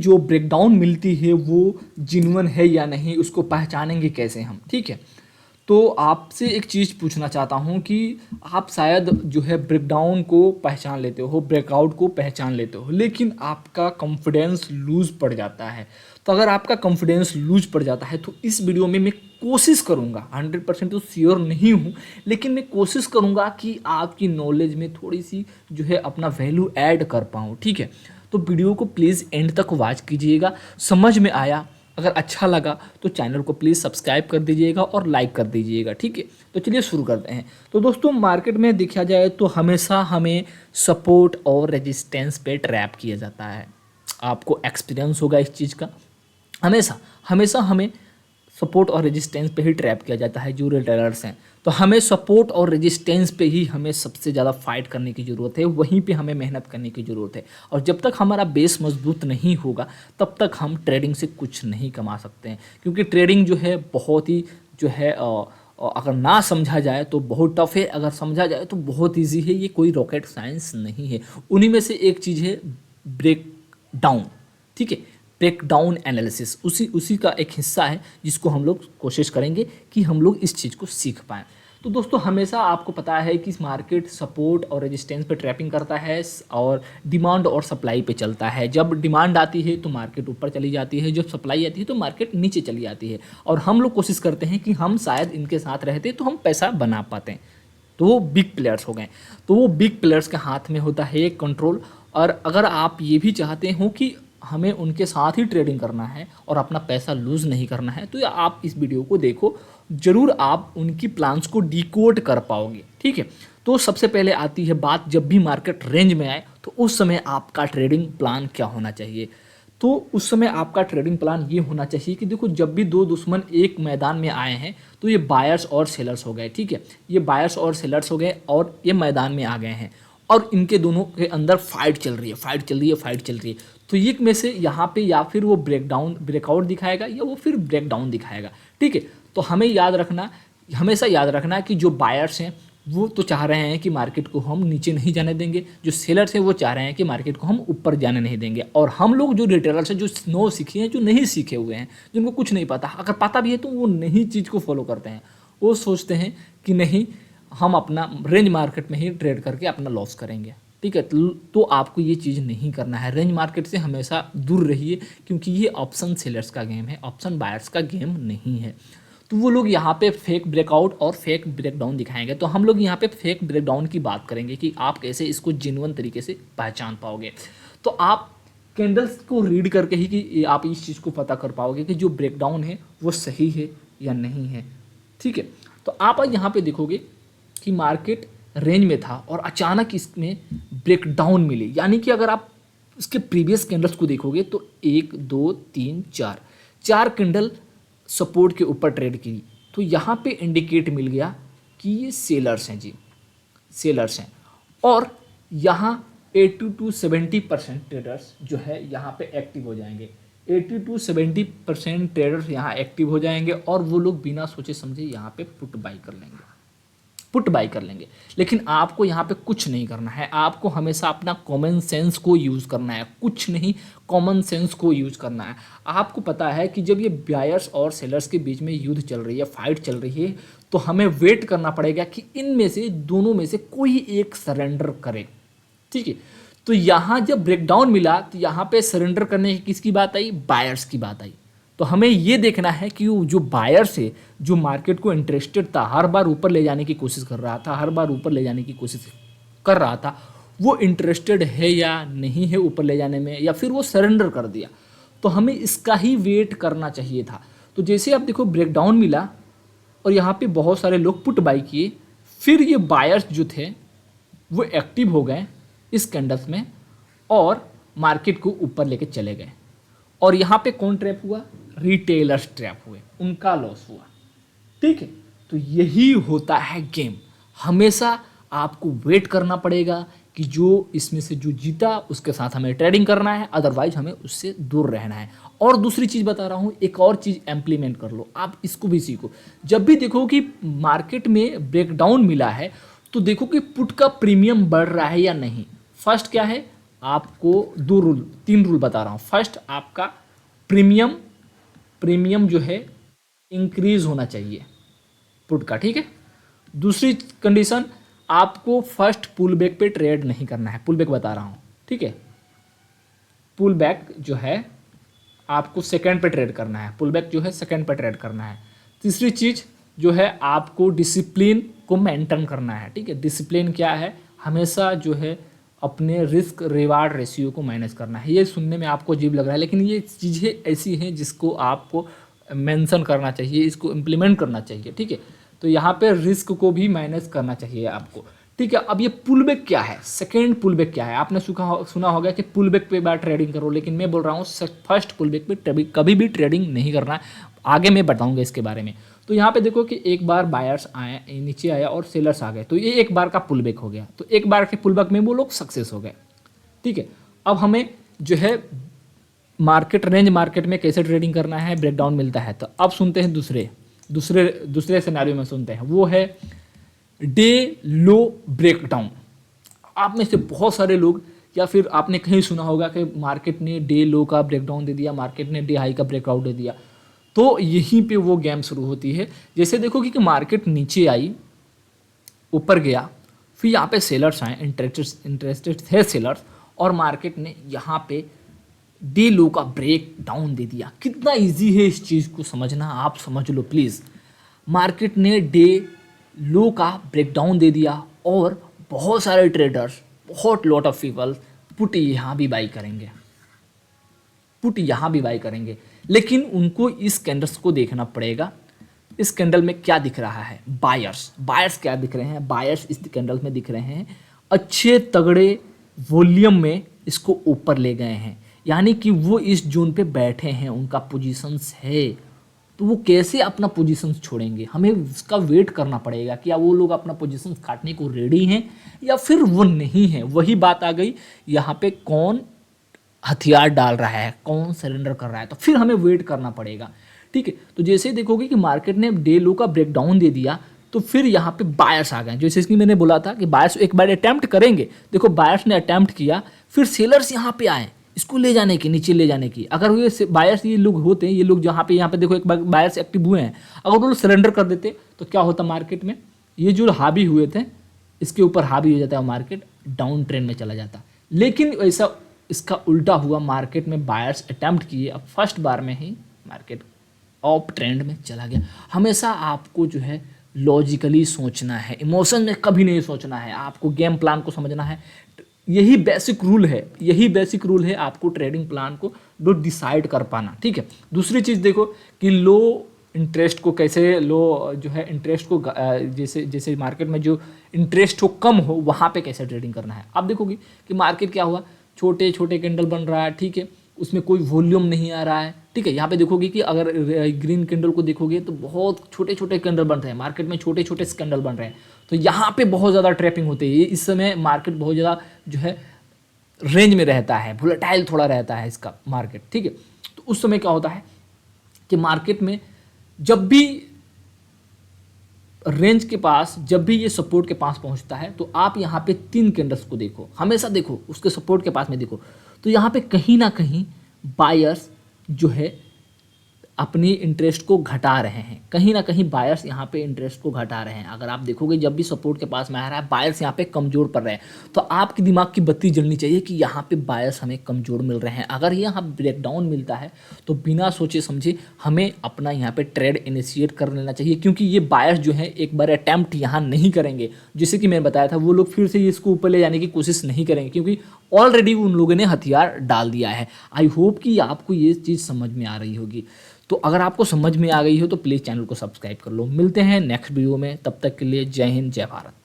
जो ब्रेकडाउन मिलती है वो जिन्युइन है या नहीं, उसको पहचानेंगे कैसे हम, ठीक है। तो आपसे एक चीज़ पूछना चाहता हूँ कि आप शायद जो है ब्रेकडाउन को पहचान लेते हो, ब्रेकआउट को पहचान लेते हो, लेकिन आपका कॉन्फिडेंस लूज़ पड़ जाता है। तो अगर आपका कॉन्फिडेंस लूज पड़ जाता है तो इस वीडियो में मैं कोशिश करूँगा, 100% तो श्योर नहीं हूँ, लेकिन मैं कोशिश करूँगा कि आपकी नॉलेज में थोड़ी सी जो है अपना वैल्यू ऐड कर पाऊँ, ठीक है। तो वीडियो को प्लीज़ एंड तक वॉच कीजिएगा, समझ में आया, अगर अच्छा लगा तो चैनल को प्लीज़ सब्सक्राइब कर दीजिएगा और लाइक कर दीजिएगा, ठीक है। तो चलिए शुरू करते हैं। तो दोस्तों मार्केट में देखा जाए तो हमेशा हमें सपोर्ट और रेजिस्टेंस पे ट्रैप किया जाता है। आपको एक्सपीरियंस होगा इस चीज़ का। हमेशा हमेशा हमें सपोर्ट और रेजिस्टेंस पे ही ट्रैप किया जाता है जो रिटेलर्स हैं। तो हमें सपोर्ट और रेजिस्टेंस पे ही हमें सबसे ज़्यादा फाइट करने की ज़रूरत है, वहीं पे हमें मेहनत करने की ज़रूरत है। और जब तक हमारा बेस मजबूत नहीं होगा तब तक हम ट्रेडिंग से कुछ नहीं कमा सकते हैं, क्योंकि ट्रेडिंग जो है बहुत ही जो है अगर ना समझा जाए तो बहुत टफ है, अगर समझा जाए तो बहुत ईजी है। ये कोई रॉकेट साइंस नहीं है। उन्हीं में से एक चीज़ है ब्रेक डाउन, ठीक है। ब्रेक डाउन एनालिसिस उसी का एक हिस्सा है जिसको हम लोग कोशिश करेंगे कि हम लोग इस चीज़ को सीख पाएँ। तो दोस्तों हमेशा आपको पता है कि मार्केट सपोर्ट और रेजिस्टेंस पे ट्रैपिंग करता है और डिमांड और सप्लाई पे चलता है। जब डिमांड आती है तो मार्केट ऊपर चली जाती है, जब सप्लाई आती है तो मार्केट नीचे चली जाती है। और हम लोग कोशिश करते हैं कि हम शायद इनके साथ रहते तो हम पैसा बना पाते हैं। तो वो बिग प्लेयर्स हो गए। तो वो बिग प्लेयर्स के हाथ में होता है कंट्रोल। और अगर आप ये भी चाहते हो कि हमें उनके साथ ही ट्रेडिंग करना है और अपना पैसा लूज़ नहीं करना है, तो आप इस वीडियो को देखो, ज़रूर आप उनकी प्लान्स को डिकोड कर पाओगे, ठीक है। तो सबसे पहले आती है बात, जब भी मार्केट रेंज में आए तो उस समय आपका ट्रेडिंग प्लान क्या होना चाहिए। तो उस समय आपका ट्रेडिंग प्लान ये होना चाहिए कि देखो, जब भी दो दुश्मन एक मैदान में आए हैं तो ये बायर्स और सेलर्स हो गए, ठीक है। ये बायर्स और सेलर्स हो गए और ये मैदान में आ गए हैं और इनके दोनों के अंदर फाइट चल रही है, फाइट चल रही है, फाइट चल रही है। तो एक में से यहाँ पे या फिर वो ब्रेकआउट दिखाएगा या वो फिर ब्रेकडाउन दिखाएगा, ठीक है। तो हमें याद रखना, हमेशा याद रखना कि जो बायर्स हैं वो तो चाह रहे हैं कि मार्केट को हम नीचे नहीं जाने देंगे, जो सेलर्स हैं वो चाह रहे हैं कि मार्केट को हम ऊपर जाने नहीं देंगे। और हम लोग जो रिटेलर्स हैं, जो नो सीखे हैं, जो नहीं सीखे हुए हैं, जिनको कुछ नहीं पता, अगर पता भी है तो वो नहीं चीज़ को फॉलो करते हैं। वो सोचते हैं कि नहीं, हम अपना रेंज मार्केट में ही ट्रेड करके अपना लॉस करेंगे, ठीक है। तो आपको ये चीज़ नहीं करना है, रेंज मार्केट से हमेशा दूर रहिए, क्योंकि ये ऑप्शन सेलर्स का गेम है, ऑप्शन बायर्स का गेम नहीं है। तो वो लोग यहाँ पे फेक ब्रेकआउट और फेक ब्रेकडाउन दिखाएंगे। तो हम लोग यहाँ पे फेक ब्रेकडाउन की बात करेंगे कि आप कैसे इसको जेन्युइन तरीके से पहचान पाओगे। तो आप कैंडल्स को रीड करके ही कि आप इस चीज़ को पता कर पाओगे कि जो ब्रेकडाउन है वो सही है या नहीं है, ठीक है। तो आप यहाँ पे देखोगे कि मार्केट रेंज में था और अचानक इसमें ब्रेकडाउन मिली, यानी कि अगर आप इसके प्रीवियस कैंडल्स को देखोगे तो 1 2 3 4 कैंडल सपोर्ट के ऊपर ट्रेड की। तो यहाँ पे इंडिकेट मिल गया कि ये सेलर्स हैं जी, सेलर्स हैं। और यहाँ 80 to 70% ट्रेडर्स जो है यहाँ पे एक्टिव हो जाएंगे। 80 to 70% ट्रेडर्स यहाँ एक्टिव हो जाएंगे और वो लोग बिना सोचे समझे यहाँ पे पुट बाई कर लेंगे, पुट बाई कर लेंगे। लेकिन आपको यहाँ पे कुछ नहीं करना है, आपको हमेशा अपना कॉमन सेंस को यूज़ करना है, कुछ नहीं, कॉमन सेंस को यूज़ करना है। आपको पता है कि जब ये बायर्स और सेलर्स के बीच में युद्ध चल रही है, फाइट चल रही है, तो हमें वेट करना पड़ेगा कि इनमें से दोनों में से कोई एक सरेंडर करे, ठीक है। तो यहाँ जब ब्रेकडाउन मिला तो यहाँ पे सरेंडर करने की किसकी बात आई, बायर्स की बात आई। तो हमें ये देखना है कि जो बायर्स है, जो मार्केट को इंटरेस्टेड था, हर बार ऊपर ले जाने की कोशिश कर रहा था, हर बार ऊपर ले जाने की कोशिश कर रहा था, वो इंटरेस्टेड है या नहीं है ऊपर ले जाने में, या फिर वो सरेंडर कर दिया। तो हमें इसका ही वेट करना चाहिए था। तो जैसे आप देखो ब्रेकडाउन मिला और यहाँ पे बहुत सारे लोग पुट बाई किए, फिर ये बायर्स जो थे वो एक्टिव हो गए इस कैंडल्स में और मार्केट को ऊपर लेके चले गए। और यहाँ पे कौन ट्रैप हुआ, रिटेलर्स ट्रैप हुए, उनका लॉस हुआ, ठीक है। तो यही होता है गेम। हमेशा आपको वेट करना पड़ेगा कि जो इसमें से जो जीता उसके साथ हमें ट्रेडिंग करना है, अदरवाइज हमें उससे दूर रहना है। और दूसरी चीज़ बता रहा हूँ, एक और चीज़ इम्प्लीमेंट कर लो, आप इसको भी सीखो। जब भी देखो कि मार्केट में ब्रेकडाउन मिला है तो देखो कि पुट का प्रीमियम बढ़ रहा है या नहीं। फर्स्ट क्या है, आपको 3 रूल बता रहा हूँ। फर्स्ट, आपका प्रीमियम जो है इंक्रीज होना चाहिए पुट का, ठीक है। दूसरी कंडीशन, आपको फर्स्ट पुल बैक पे ट्रेड नहीं करना है, पुल बैक बता रहा हूँ, ठीक है। पुल बैक जो है आपको सेकंड पे ट्रेड करना है, पुल बैक जो है सेकंड पे ट्रेड करना है। तीसरी चीज़ जो है आपको डिसिप्लिन को मेंटेन करना है, ठीक है। डिसिप्लिन क्या है, हमेशा जो है अपने रिस्क रिवार्ड रेशियो को मैनेज करना है। ये सुनने में आपको अजीब लग रहा है, लेकिन ये चीज़ें ऐसी हैं जिसको आपको मेंशन करना चाहिए, इसको इम्प्लीमेंट करना चाहिए, ठीक है। तो यहाँ पे रिस्क को भी मैनेज करना चाहिए आपको, ठीक है। अब ये पुल बैक क्या है, सेकेंड पुल बैक क्या है, आपने सुना होगा कि पुल बैक पे बार ट्रेडिंग करो, लेकिन मैं बोल रहा हूँ फर्स्ट पुल बैक पे कभी भी ट्रेडिंग नहीं करना है। आगे मैं बताऊंगा इसके बारे में। तो यहाँ पे देखो कि एक बार बायर्स आए, नीचे आया और सेलर्स आ गए, तो ये एक बार का पुल बैक हो गया। तो एक बार के पुल बैक में वो लोग सक्सेस हो गए, ठीक है। अब हमें जो है रेंज मार्केट में कैसे ट्रेडिंग करना है, ब्रेकडाउन मिलता है। तो अब सुनते हैं दूसरे सिनेरियो में सुनते हैं, वो है डे लो ब्रेकडाउन। आप में से बहुत सारे लोग, या फिर आपने कहीं सुना होगा कि मार्केट ने डे लो का ब्रेकडाउन दे दिया, मार्केट ने डे हाई का ब्रेकआउट दे दिया। तो यहीं पे वो गेम शुरू होती है। जैसे देखो कि मार्केट नीचे आई, ऊपर गया, फिर यहाँ पे सेलर्स आए, इंटरेस्टेड थे सेलर्स, और मार्केट ने यहाँ पे डे लो का ब्रेक डाउन दे दिया। कितना इजी है इस चीज़ को समझना, आप समझ लो प्लीज़। मार्केट ने डे लो का ब्रेक डाउन दे दिया और बहुत सारे ट्रेडर्स, बहुत लॉट ऑफ पीपल पुट यहाँ भी बाई करेंगे, लेकिन उनको इस कैंडल्स को देखना पड़ेगा। इस कैंडल में क्या दिख रहा है, बायर्स क्या दिख रहे हैं, बायर्स इस कैंडल में दिख रहे हैं अच्छे तगड़े वॉल्यूम में इसको ऊपर ले गए हैं, यानी कि वो इस जोन पे बैठे हैं, उनका पोजीशंस है। तो वो कैसे अपना पोजीशंस छोड़ेंगे, हमें उसका वेट करना पड़ेगा कि क्या वो लोग अपना पोजीशंस काटने को रेडी हैं या फिर वो नहीं है। वही बात आ गई, यहाँ पे कौन हथियार डाल रहा है, कौन सरेंडर कर रहा है, तो फिर हमें वेट करना पड़ेगा, ठीक है। तो जैसे ही देखोगे कि मार्केट ने डे लो का ब्रेकडाउन दे दिया, तो फिर यहाँ पे बायर्स आ गए। जैसे कि मैंने बोला था कि बायर्स एक बार अटैम्प्ट करेंगे, देखो बायर्स ने अटैम्प्ट किया, फिर सेलर्स यहाँ पे आए इसको ले जाने की, नीचे ले जाने की। अगर ये बायर्स, ये लोग होते हैं, ये लोग यहाँ पे देखो एक बार बायर्स एक्टिव हुए हैं, अगर वो लोग सरेंडर कर देते तो क्या होता मार्केट में, ये जो हावी हुए थे इसके ऊपर हावी हो जाता है, मार्केट डाउन ट्रेंड में चला जाता। लेकिन ऐसा इसका उल्टा हुआ, मार्केट में बायर्स अटैम्प्ट किए, अब फर्स्ट बार में ही मार्केट अप ट्रेंड में चला गया। हमेशा आपको जो है लॉजिकली सोचना है, इमोशन में कभी नहीं सोचना है, आपको गेम प्लान को समझना है। यही बेसिक रूल है आपको ट्रेडिंग प्लान को डिसाइड कर पाना, ठीक है। दूसरी चीज़ देखो कि लो इंटरेस्ट को कैसे, लो जो है इंटरेस्ट को जैसे मार्केट में जो इंटरेस्ट हो कम हो, वहाँ पे कैसे ट्रेडिंग करना है। अब देखोगे कि मार्केट क्या हुआ, छोटे छोटे कैंडल बन रहा है, ठीक है, उसमें कोई वॉल्यूम नहीं आ रहा है, ठीक है। यहाँ पे देखोगे कि अगर ग्रीन कैंडल को देखोगे तो बहुत छोटे छोटे कैंडल बन रहे हैं, मार्केट में छोटे छोटे कैंडल बन रहे हैं, तो यहाँ पे बहुत ज़्यादा ट्रैपिंग होती है। इस समय मार्केट बहुत ज़्यादा जो है रेंज में रहता है, वोलेटाइल थोड़ा रहता है इसका मार्केट, ठीक है। तो उस समय क्या होता है कि मार्केट में जब भी रेंज के पास, जब भी ये सपोर्ट के पास पहुंचता है, तो आप यहाँ पे 3 कैंडल्स को देखो, हमेशा देखो उसके सपोर्ट के पास में देखो, तो यहाँ पे कहीं ना कहीं बायर्स जो है अपनी इंटरेस्ट को घटा रहे हैं, कहीं ना कहीं बायर्स यहाँ पे इंटरेस्ट को घटा रहे हैं। अगर आप देखोगे जब भी सपोर्ट के पास में आ रहा है, बायर्स यहाँ पे कमज़ोर पड़ रहे हैं, तो आपके दिमाग की बत्ती जलनी चाहिए कि यहाँ पे बायर्स हमें कमज़ोर मिल रहे हैं। अगर यहाँ ब्रेकडाउन मिलता है तो बिना सोचे समझे हमें अपना यहाँ पे ट्रेड इनिशिएट कर लेना चाहिए, क्योंकि ये बायर्स जो है एक बार अटैम्प्ट यहाँ नहीं करेंगे। जैसे कि मैंने बताया था, वो लोग फिर से इसको ऊपर ले जाने की कोशिश नहीं करेंगे, क्योंकि ऑलरेडी उन लोगों ने हथियार डाल दिया है। आई होप कि आपको ये चीज़ समझ में आ रही होगी। तो अगर आपको समझ में आ गई हो तो प्लीज़ चैनल को सब्सक्राइब कर लो। मिलते हैं नेक्स्ट वीडियो में, तब तक के लिए जय हिंद, जय भारत।